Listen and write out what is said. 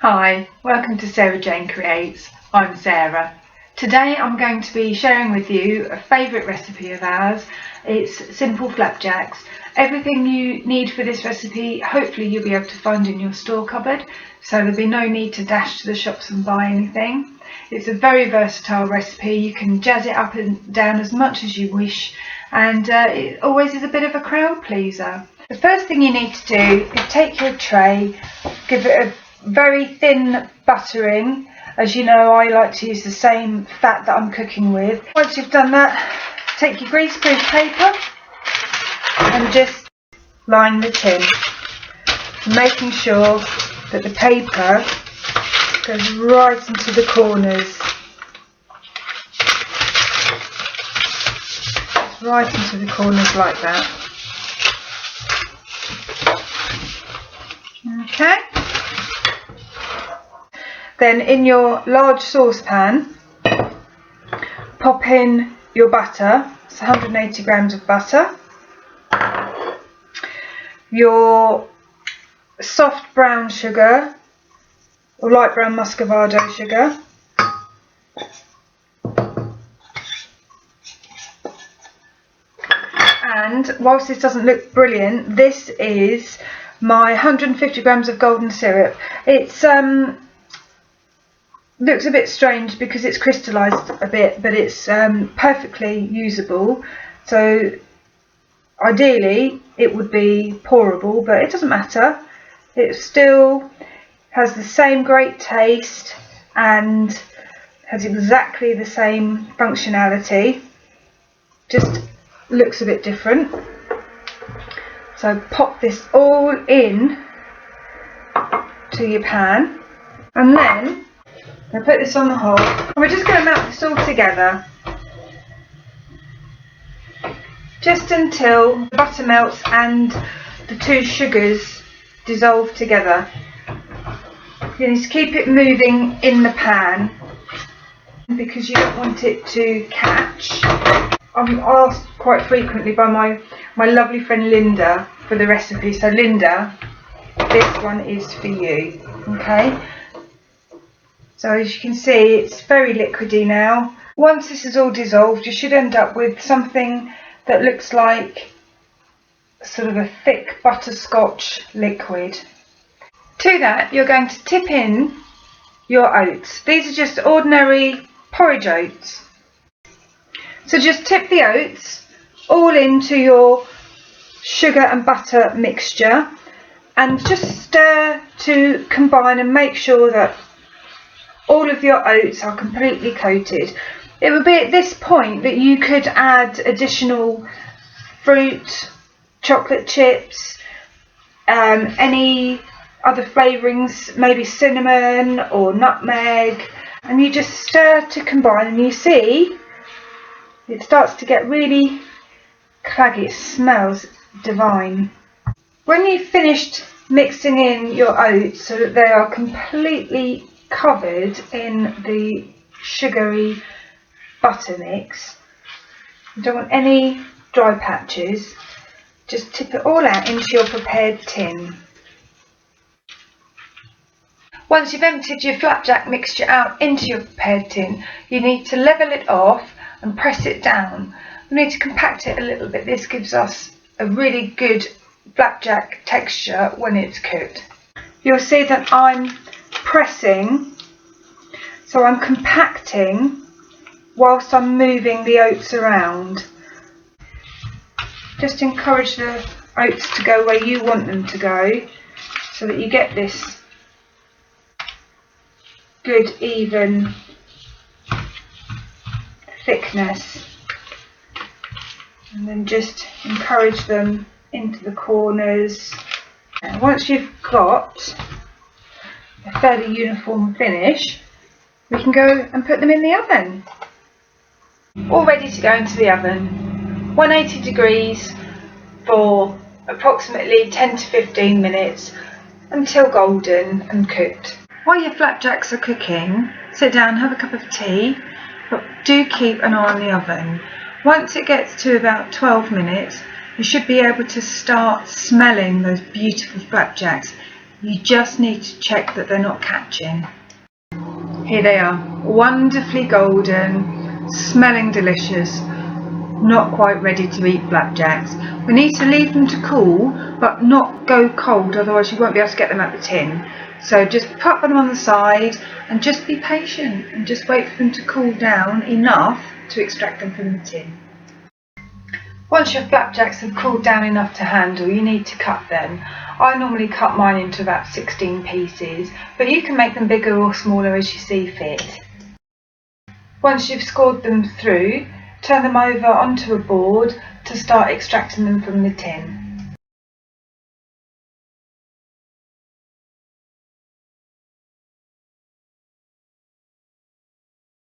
Hi, welcome to SarahJane Creates. I'm Sarah. Today I'm going to be sharing with you a favourite recipe of ours. It's simple flapjacks. Everything you need for this recipe hopefully you'll be able to find in your store cupboard, so there'll be no need to dash to the shops and buy anything. It's a very versatile recipe. You can jazz it up and down as much as you wish, and it always is a bit of a crowd pleaser. The first thing you need to do is take your tray, give it a very thin buttering. As you know, I like to use the same fat that I'm cooking with. Once you've done that, take your greaseproof paper and just line the tin, making sure that the paper goes right into the corners, right into the corners like that. Okay. Then in your large saucepan, pop in your butter. It's 180 grams of butter, your soft brown sugar or light brown muscovado sugar, and whilst this doesn't look brilliant, this is my 150 grams of golden syrup. It's looks a bit strange because it's crystallized a bit, but it's perfectly usable. So ideally it would be pourable, but it doesn't matter. It still has the same great taste and has exactly the same functionality, just looks a bit different. So pop this all in to your pan, and then I'll put this on the hob, and we're just going to melt this all together just until the butter melts and the two sugars dissolve together. You need to keep it moving in the pan because you don't want it to catch. I'm asked quite frequently by my lovely friend Linda for the recipe, so Linda, this one is for you. Okay. So as you can see, it's very liquidy now. Once this is all dissolved, you should end up with something that looks like sort of a thick butterscotch liquid. To that, you're going to tip in your oats. These are just ordinary porridge oats. So just tip the oats all into your sugar and butter mixture and just stir to combine and make sure that all of your oats are completely coated. It would be at this point that you could add additional fruit, chocolate chips, any other flavourings, maybe cinnamon or nutmeg, and you just stir to combine, and you see it starts to get really claggy. It smells divine. When you've finished mixing in your oats so that they are completely covered in the sugary butter mix, you don't want any dry patches, just tip it all out into your prepared tin. Once you've emptied your flapjack mixture out into your prepared tin, you need to level it off and press it down. We need to compact it a little bit. This gives us a really good flapjack texture when it's cooked. You'll see that I'm pressing, so I'm compacting whilst I'm moving the oats around. Just encourage the oats to go where you want them to go so that you get this good even thickness, and then just encourage them into the corners. And once you've got a fairly uniform finish, we can go and put them in the oven. All ready to go into the oven, 180 degrees for approximately 10 to 15 minutes until golden and cooked. While your flapjacks are cooking, sit down, have a cup of tea, but do keep an eye on the oven. Once it gets to about 12 minutes, you should be able to start smelling those beautiful flapjacks. You just need to check that they're not catching. Here they are, wonderfully golden, smelling delicious, not quite ready to eat flapjacks. We need to leave them to cool, but not go cold, otherwise you won't be able to get them out the tin. So just put them on the side and just be patient and just wait for them to cool down enough to extract them from the tin. Once your flapjacks have cooled down enough to handle, you need to cut them. I normally cut mine into about 16 pieces, but you can make them bigger or smaller as you see fit. Once you've scored them through, turn them over onto a board to start extracting them from the tin.